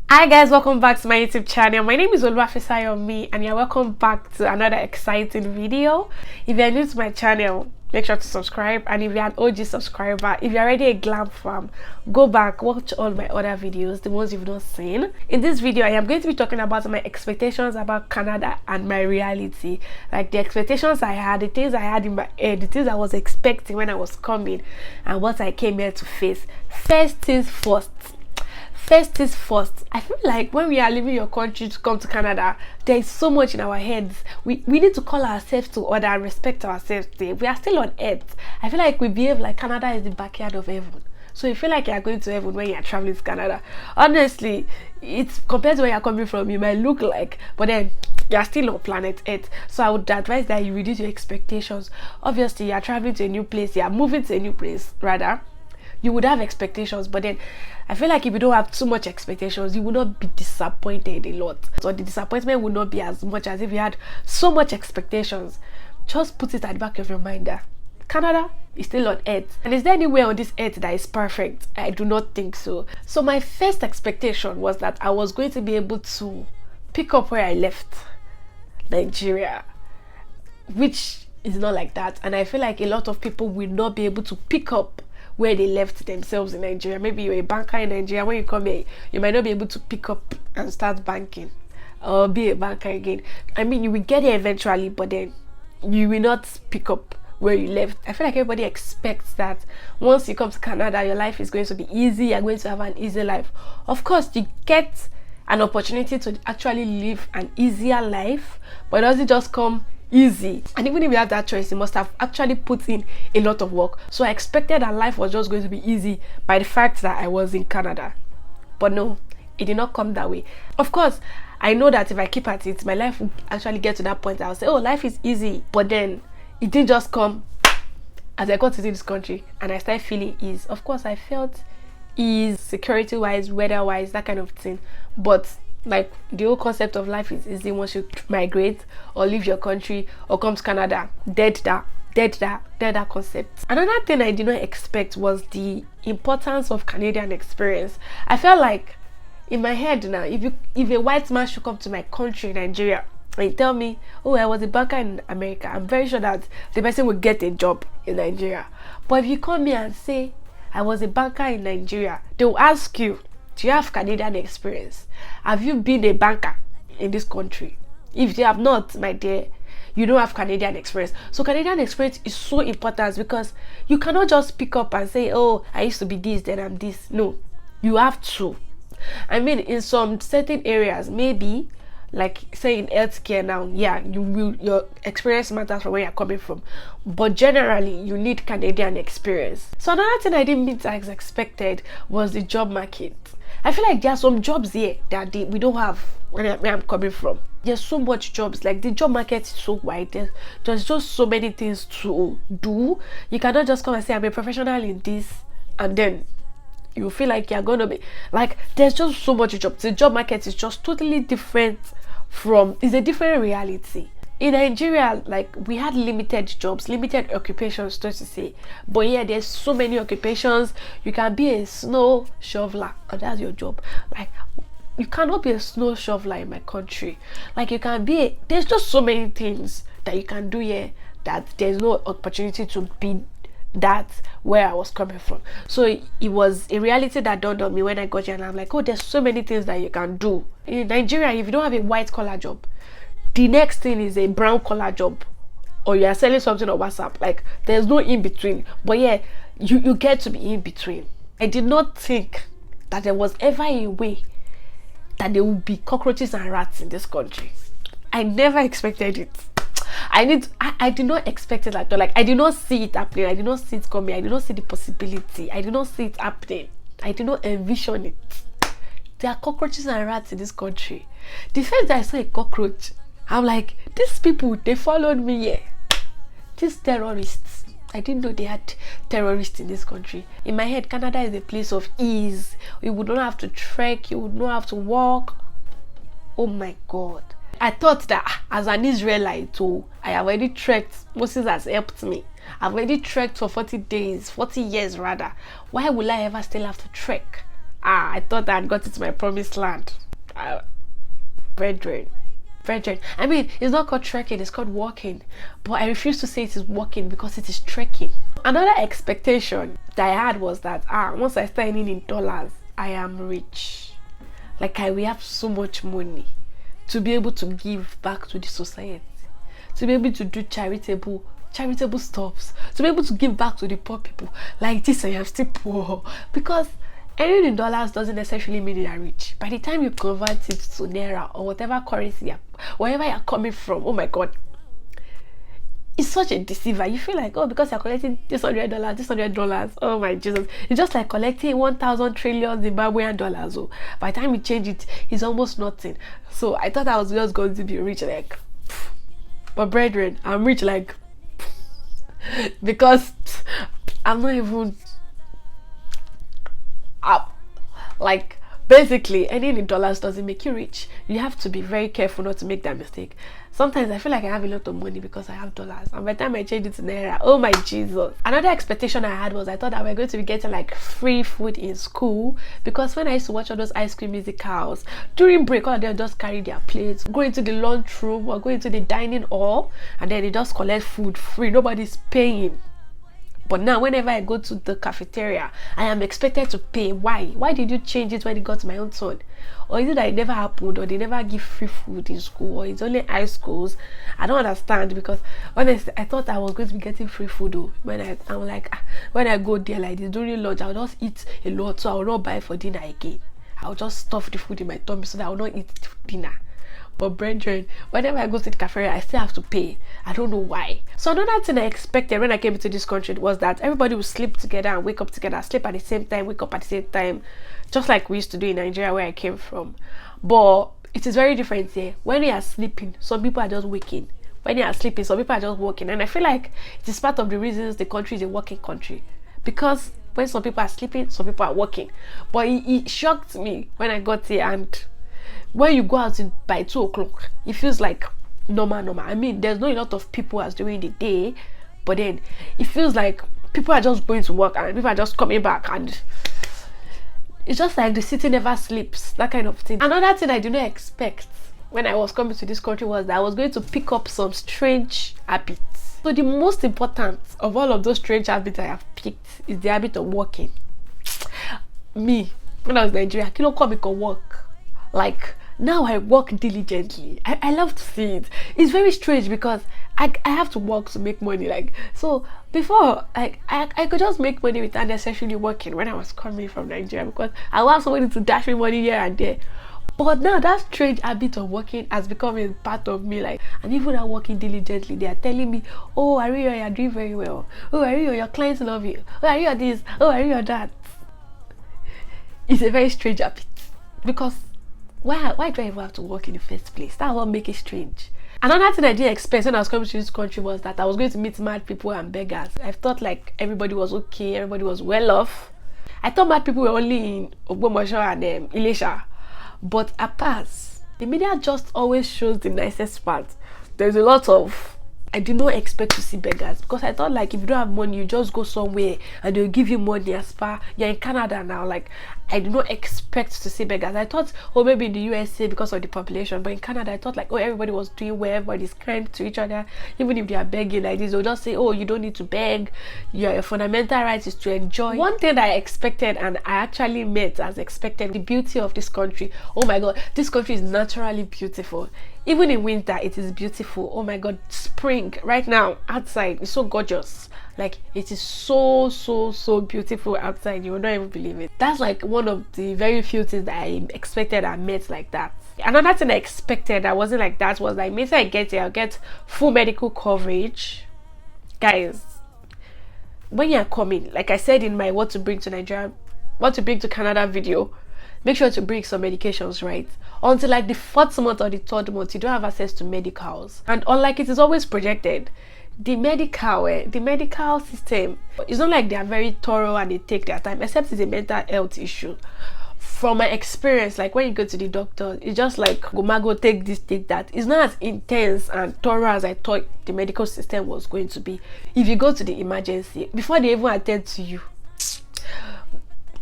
Hi guys, welcome back to my YouTube channel. My name is Fissy and you're welcome back to another exciting video. If you're new to my channel, make sure to subscribe, and if you're an OG subscriber, if you're already a Glam fan, go back, watch all my other videos, the ones you've not seen. In this video, I am going to be talking about my expectations about Canada and my reality, like the expectations I had, the things I had in my head, the things I was expecting when I was coming, and what I came here to face. First things first. First is first. I feel like when we are leaving your country to come to Canada, there is so much in our heads. We need to call ourselves to order and respect ourselves there. We are still on earth. I feel like we behave like Canada is the backyard of heaven. So you feel like you are going to heaven when you are traveling to Canada. Honestly, it's compared to where you are coming from, you might look like, but then you are still on planet Earth. So I would advise that you reduce your expectations. Obviously, you are traveling to a new place, you are moving to a new place rather. You would have expectations, but then I feel like if you don't have too much expectations, you will not be disappointed a lot. So the disappointment will not be as much as if you had so much expectations. Just put it at the back of your mind that Canada is still on earth. And is there anywhere on this earth that is perfect? I do not think so. So my first expectation was that I was going to be able to pick up where I left Nigeria, which is not like that. And I feel like a lot of people will not be able to pick up where they left themselves in Nigeria. Maybe you're a banker in Nigeria. When you come here, you might not be able to pick up and start banking or be a banker again. I mean, you will get there eventually, but then you will not pick up where you left. I feel like everybody expects that once you come to Canada, your life is going to be easy. You're going to have an easy life. Of course, you get an opportunity to actually live an easier life, but it doesn't just come easy. And even if you have that choice, you must have actually put in a lot of work. So I expected that life was just going to be easy by the fact that I was in Canada, but no, it did not come that way. Of course, I know that if I keep at it, my life will actually get to that point. I'll say, oh, life is easy, but then it didn't just come as I got to this country and I started feeling ease. Of course, I felt ease, security wise, weather wise, that kind of thing, but like the whole concept of life is easy once you migrate or leave your country or come to Canada. Dead that concept. Another thing I did not expect was the importance of Canadian experience. I felt like in my head now, if a white man should come to my country, Nigeria, and tell me, oh, I was a banker in America, I'm very sure that the person would get a job in Nigeria. But if you come here and say I was a banker in Nigeria, they will ask you, do you have Canadian experience? Have you been a banker in this country? If you have not, my dear, you don't have Canadian experience. So Canadian experience is so important because you cannot just pick up and say, oh, I used to be this, then I'm this. No, you have to. I mean, in some certain areas, maybe like say in healthcare now, yeah, your experience matters from where you're coming from, but generally you need Canadian experience. So another thing I didn't meet as expected was the job market. I feel like there are some jobs here that we don't have where I'm coming from. There's so much jobs, like the job market is so wide. There's just so many things to do. You cannot just come and say I'm a professional in this and then you feel like you're gonna be like, there's just so much jobs. The job market is just totally different it's a different reality. In Nigeria, like we had limited jobs, limited occupations, so to say, but yeah, there's so many occupations. You can be a snow shoveler, and that's your job. Like you cannot be a snow shoveler in my country. Like you can be there's just so many things that you can do here that there's no opportunity to be that where I was coming from. So it was a reality that dawned on me when I got here, and I'm like, oh, there's so many things that you can do in Nigeria. If you don't have a white collar job, the next thing is a brown collar job, or you are selling something on WhatsApp. Like there's no in between. But yeah, you get to be in between. I did not think that there was ever a way that there would be cockroaches and rats in this country. I never expected it. I did not expect it at all. Like I did not see it happening. I did not see it coming. I did not see the possibility. I did not see it happening. I did not envision it. There are cockroaches and rats in this country. The first that I saw a cockroach, I'm like, these people, they followed me here. These terrorists. I didn't know they had terrorists in this country. In my head, Canada is a place of ease. You would not have to trek. You would not have to walk. Oh my God. I thought that as an Israelite, I have already trekked. Moses has helped me. I've already trekked for 40 days, 40 years rather. Why will I ever still have to trek? I thought I had got into my promised land. Brethren. I mean, it's not called trekking, it's called walking. But I refuse to say it is walking because it is trekking. Another expectation that I had was that once I start earning in dollars, I am rich. Like I will have so much money to be able to give back to the society, to be able to do charitable stuffs, to be able to give back to the poor people. Like this, I am still poor. Because earning in dollars doesn't necessarily mean you are rich. By the time you convert it to naira or whatever currency, wherever you're coming from, oh my god, it's such a deceiver. You feel like, oh, because you're collecting this $100, oh my Jesus, it's just like collecting 1,000 trillion Zimbabwean dollars. Oh, by the time you change it, it's almost nothing. So I thought I was just going to be rich, like, but brethren, I'm rich like because I'm not even up. Like basically, earning in dollars doesn't make you rich. You have to be very careful not to make that mistake. Sometimes I feel like I have a lot of money because I have dollars, and by the time I change it to naira, oh my Jesus. Another expectation I had was I thought that we were going to be getting like free food in school, because when I used to watch all those ice cream musicals during break, all of them just carry their plates, go into the lunchroom or go into the dining hall, and then they just collect food free. Nobody's paying. But now, whenever I go to the cafeteria, I am expected to pay. Why? Why did you change it when it got to my own turn? Or is it that it never happened, or they never give free food in school, or it's only high schools? I don't understand, because honestly, I thought I was going to be getting free food. Though when I'm like, when I go there like this during lunch, I'll just eat a lot, so I will not buy for dinner again. I'll just stuff the food in my tummy so that I will not eat dinner. But brethren, whenever I go to the cafe, I still have to pay. I don't know why. So another thing I expected when I came into this country was that everybody would sleep together and wake up together, sleep at the same time, wake up at the same time, just like we used to do in Nigeria, where I came from. But it is very different here. When you are sleeping, some people are just waking. When you are sleeping, some people are just working. And I feel like it is part of the reasons the country is a working country, because when some people are sleeping, some people are working. But it shocked me when I got here, and when you go out by 2 o'clock, it feels like normal. I mean, there's not a lot of people as during the day, but then it feels like people are just going to work and people are just coming back, and it's just like the city never sleeps, that kind of thing. Another thing I did not expect when I was coming to this country was that I was going to pick up some strange habits. So the most important of all of those strange habits I have picked is the habit of working. Me, when I was in Nigeria, I don't come and work. Like, now I work diligently. I love to see it. It's very strange because I have to work to make money. Like, so before, I could just make money without necessarily working when I was coming from Nigeria, because I want somebody to dash me money here and there. But now that strange habit of working has become a part of me. Like, and even I'm working diligently, they are telling me, oh, Ario, you're doing very well. Oh, Ario, your clients love you. Oh, Ario, this. Oh, Ario, that. It's a very strange habit, because why do I even have to work in the first place? That's what makes it strange. Another thing I didn't expect when I was coming to this country was that I was going to meet mad people and beggars. I thought like everybody was okay, everybody was well off. I thought mad people were only in Ogbomoso and Ilesha. But apart, the media just always shows the nicest part. There's a lot of... I did not expect to see beggars, because I thought like if you don't have money, you just go somewhere and they'll give you money as far. You're in Canada now. Like, I did not expect to see beggars. I thought, oh, maybe in the USA because of the population, but in Canada I thought like, oh, everybody was doing well, everybody's kind to each other. Even if they are begging like this, they'll just say, oh, you don't need to beg, your fundamental right is to enjoy. One thing that I expected, and I actually met as expected, the beauty of this country. Oh my god, this country is naturally beautiful. Even in winter, it is beautiful. Oh my god, spring right now outside is so gorgeous. Like, it is so beautiful outside. You will not even believe it. That's like one of the very few things that I expected and met like that. Another thing I expected that wasn't like that was like, maybe I get here, I'll get full medical coverage. Guys, when you're coming, like I said in my what to bring to Nigeria, what to bring to Canada video, make sure to bring some medications, right? Until like the 4th month or the 3rd month, you don't have access to medicals. And unlike it is always projected, the medical system, it's not like they are very thorough and they take their time, except it's a mental health issue. From my experience, like when you go to the doctor, it's just like, go take this, take that. It's not as intense and thorough as I thought the medical system was going to be. If you go to the emergency, before they even attend to you,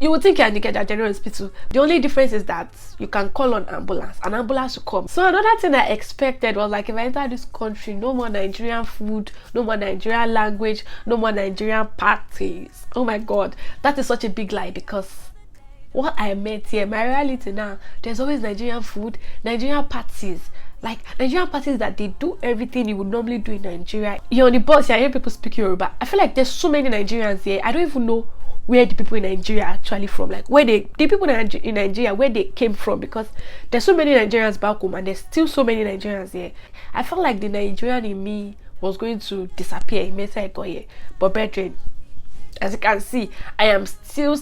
You would think you're in the general hospital. The only difference is that you can call on ambulance. An ambulance will come. So another thing I expected was like, if I enter this country, no more Nigerian food, no more Nigerian language, no more Nigerian parties. Oh my god, that is such a big lie, because what I met here, my reality now, there's always Nigerian food, Nigerian parties. Like Nigerian parties that they do everything you would normally do in Nigeria. You're on the bus, you hear people speak Yoruba. I feel like there's so many Nigerians here. I don't even know where the people in Nigeria are actually from, like where the people in Nigeria, where they came from, because there's so many Nigerians back home and there's still so many Nigerians here. I felt like the Nigerian in me was going to disappear immediately I got here. But brethren, as you can see, I am still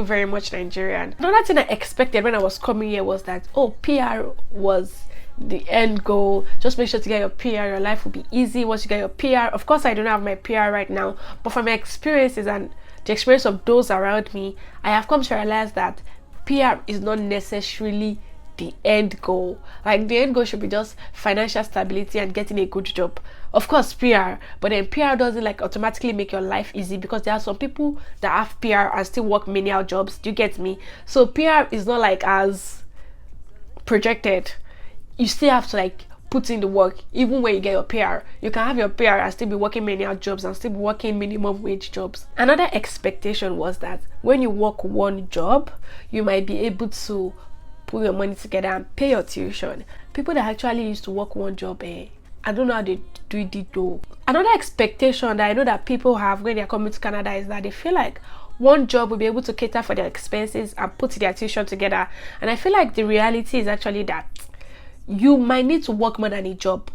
very much Nigerian. Another thing I expected when I was coming here was that, oh, PR was the end goal. Just make sure to get your PR, your life will be easy once you get your PR. Of course, I don't have my PR right now, but from my experiences and the experience of those around me, I have come to realize that PR is not necessarily the end goal. Like the end goal should be just financial stability and getting a good job. Of course PR, but then PR doesn't like automatically make your life easy, because there are some people that have PR and still work menial jobs. Do you get me? So PR is not like as projected. You still have to like put in the work. Even when you get your PR, you can have your PR and still be working menial jobs and still be working minimum wage jobs. Another expectation was that when you work one job, you might be able to put your money together and pay your tuition. People that actually used to work one job, I don't know how they do it though. Another expectation that I know that people have when they're coming to Canada is that they feel like one job will be able to cater for their expenses and put their tuition together. And I feel like the reality is actually that you might need to work more than a job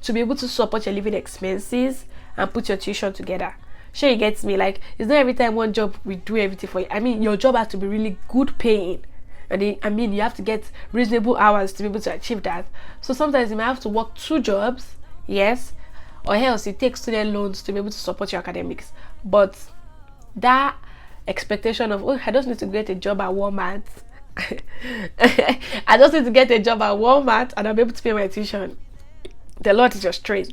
to be able to support your living expenses and put your tuition together. Sure, you get me? Like, it's not every time one job will do everything for you. I mean, your job has to be really good paying. And you have to get reasonable hours to be able to achieve that. So sometimes you might have to work 2 jobs, yes, or else you take student loans to be able to support your academics. But that expectation of, oh, I just need to get a job at Walmart. I just need to get a job at Walmart and I'll be able to pay my tuition. The Lord is your strength.